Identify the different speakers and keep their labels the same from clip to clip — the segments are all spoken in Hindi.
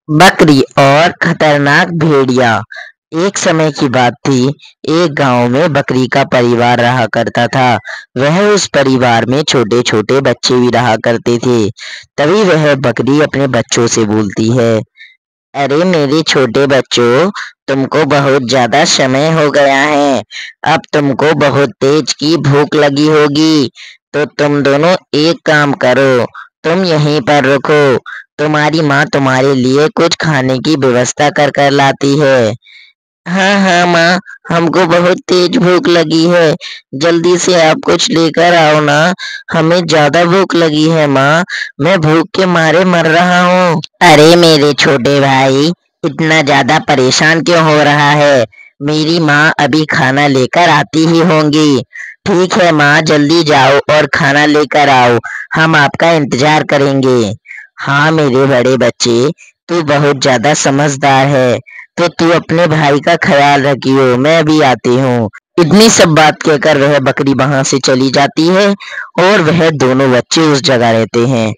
Speaker 1: बकरी और खतरनाक भेड़िया। एक समय की बात थी। एक गांव में बकरी का परिवार रहा करता था। वह उस परिवार में छोटे छोटे बच्चे भी रहा करते थे। तभी वह बकरी अपने बच्चों से बोलती है, अरे मेरे छोटे बच्चों, तुमको बहुत ज्यादा समय हो गया है। अब तुमको बहुत तेज की भूख लगी होगी। तो तुम दोनों एक काम करो, तुम यहीं पर रुको। तुम्हारी माँ तुम्हारे लिए कुछ खाने की व्यवस्था कर कर लाती है। हाँ हाँ माँ, हमको बहुत तेज भूख लगी है। जल्दी से आप कुछ लेकर आओ ना। हमें ज्यादा भूख लगी है माँ। मैं भूख के मारे मर रहा हूँ। अरे मेरे छोटे भाई, इतना ज्यादा परेशान क्यों हो रहा है? मेरी माँ अभी खाना लेकर आती ही होंगी। ठीक है माँ, जल्दी जाओ और खाना लेकर आओ। हम आपका इंतजार करेंगे। हाँ मेरे बड़े बच्चे, तू बहुत ज्यादा समझदार है। तो तू अपने भाई का ख्याल रखियो, मैं अभी आती हूँ। इतनी सब बात कहकर वह बकरी वहां से चली जाती है और वह दोनों बच्चे उस जगह रहते हैं।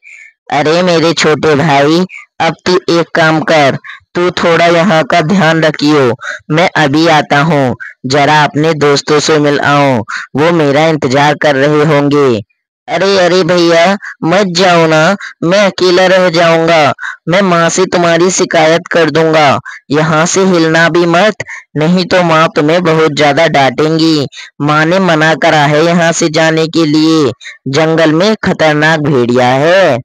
Speaker 1: अरे मेरे छोटे भाई, अब तू एक काम कर, तू थोड़ा यहाँ का ध्यान रखियो। मैं अभी आता हूँ। जरा अपने दोस्तों से मिल आऊं, वो मेरा इंतजार कर रहे होंगे। अरे अरे भैया, मत जाओ ना। मैं अकेला रह जाऊंगा। मैं माँ से तुम्हारी शिकायत कर दूंगा। यहाँ से हिलना भी मत, नहीं तो माँ तुम्हें बहुत ज्यादा डांटेंगी। माँ ने मना करा है यहाँ से जाने के लिए। जंगल में खतरनाक भेड़िया है।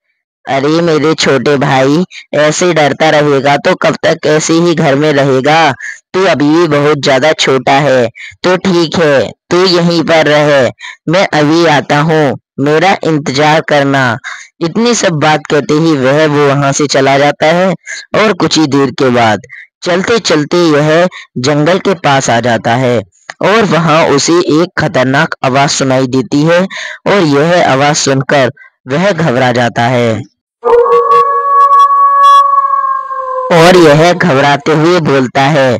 Speaker 1: अरे मेरे छोटे भाई, ऐसे डरता रहेगा तो कब तक ऐसे ही घर में रहेगा? तू अभी भी बहुत ज्यादा छोटा है। तो ठीक है, तू यहीं पर रहे। मैं अभी आता हूँ, मेरा इंतजार करना। इतनी सब बात कहते ही वो वहां से चला जाता है। और कुछ ही देर के बाद चलते चलते यह जंगल के पास आ जाता है। और वहां उसे एक खतरनाक आवाज सुनाई देती है। और यह आवाज सुनकर वह घबरा जाता है और यह घबराते हुए बोलता है,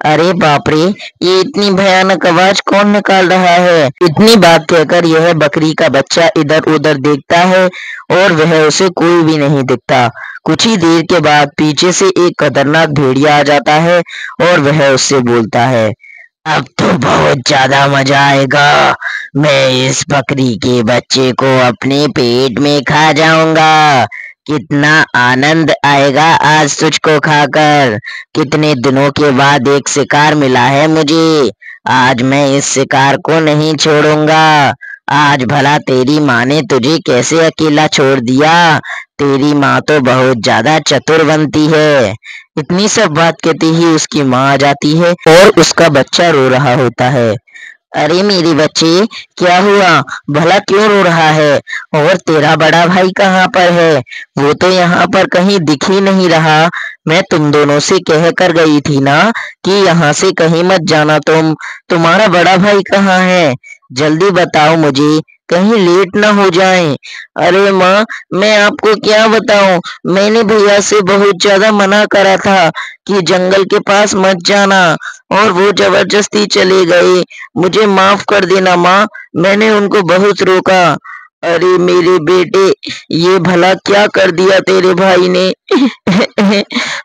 Speaker 1: अरे बाप रे, ये इतनी भयानक आवाज कौन निकाल रहा है? इतनी बात कहकर यह बकरी का बच्चा इधर उधर देखता है और वह उसे कोई भी नहीं दिखता। कुछ ही देर के बाद पीछे से एक खतरनाक भेड़िया आ जाता है और वह उससे बोलता है, अब तो बहुत ज्यादा मजा आएगा। मैं इस बकरी के बच्चे को अपने पेट में खा जाऊंगा। कितना आनंद आएगा आज तुझको खाकर। कितने दिनों के बाद एक शिकार मिला है मुझे। आज मैं इस शिकार को नहीं छोड़ूंगा। आज भला तेरी माँ ने तुझे कैसे अकेला छोड़ दिया? तेरी माँ तो बहुत ज्यादा चतुर बनती है। इतनी सब बात कहते ही उसकी माँ आ जाती है और उसका बच्चा रो रहा होता है। अरे मेरे बच्चे, क्या हुआ? भला क्यों रो रहा है? और तेरा बड़ा भाई कहाँ पर है? वो तो यहाँ पर कहीं दिख ही नहीं रहा। मैं तुम दोनों से कह कर गई थी ना कि यहाँ से कहीं मत जाना तुम। तुम्हारा बड़ा भाई कहाँ है? जल्दी बताओ मुझे, कहीं लेट ना हो जाए। अरे माँ, मैं आपको क्या बताऊं। मैंने भैया से बहुत ज्यादा मना करा था कि जंगल के पास मत जाना, और वो जबरदस्ती चले गए। मुझे माफ कर देना माँ, मैंने उनको बहुत रोका। अरे मेरे बेटे, ये भला क्या कर दिया तेरे भाई ने?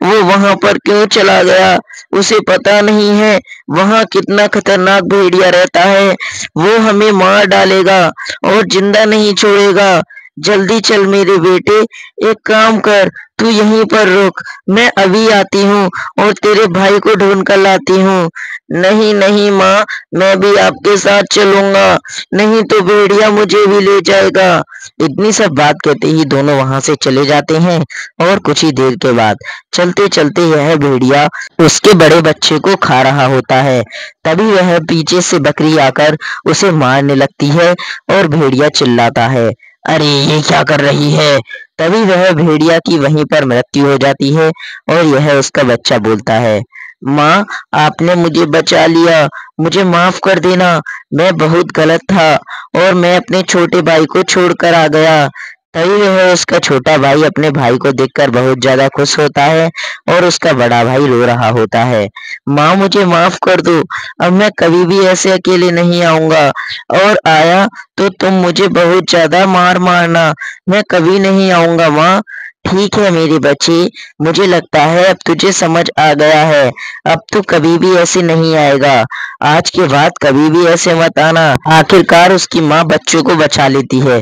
Speaker 1: वो वहां पर क्यों चला गया? उसे पता नहीं है वहां कितना खतरनाक भेड़िया रहता है। वो हमें मार डालेगा और जिंदा नहीं छोड़ेगा। जल्दी चल मेरे बेटे, एक काम कर, तू यहीं पर रुक। मैं अभी आती हूँ और तेरे भाई को ढूंढ कर लाती हूँ। नहीं नहीं माँ, मैं भी आपके साथ चलूंगा, नहीं तो भेड़िया मुझे भी ले जाएगा। इतनी सब बात कहते ही दोनों वहां से चले जाते हैं। और कुछ ही देर के बाद चलते चलते यह भेड़िया उसके बड़े बच्चे को खा रहा होता है। तभी वह पीछे से बकरी आकर उसे मारने लगती है और भेड़िया चिल्लाता है, अरे ये क्या कर रही है? तभी वह भेड़िया की वहीं पर मृत्यु हो जाती है। और यह उसका बच्चा बोलता है, माँ, आपने मुझे बचा लिया, मुझे माफ कर देना। मैं बहुत गलत था और मैं अपने छोटे भाई को छोड़कर आ गया। तभी वह उसका छोटा भाई अपने भाई को देखकर बहुत ज्यादा खुश होता है और उसका बड़ा भाई रो रहा होता है। माँ, मुझे माफ कर दो। अब मैं कभी भी ऐसे अकेले नहीं आऊंगा, और आया तो तुम मुझे बहुत ज्यादा मार मारना। मैं कभी नहीं आऊंगा माँ। ठीक है मेरे बच्चे, मुझे लगता है अब तुझे समझ आ गया है। अब तो कभी भी ऐसे नहीं आएगा। आज के बाद कभी भी ऐसे मत आना। आखिरकार उसकी माँ बच्चों को बचा लेती है।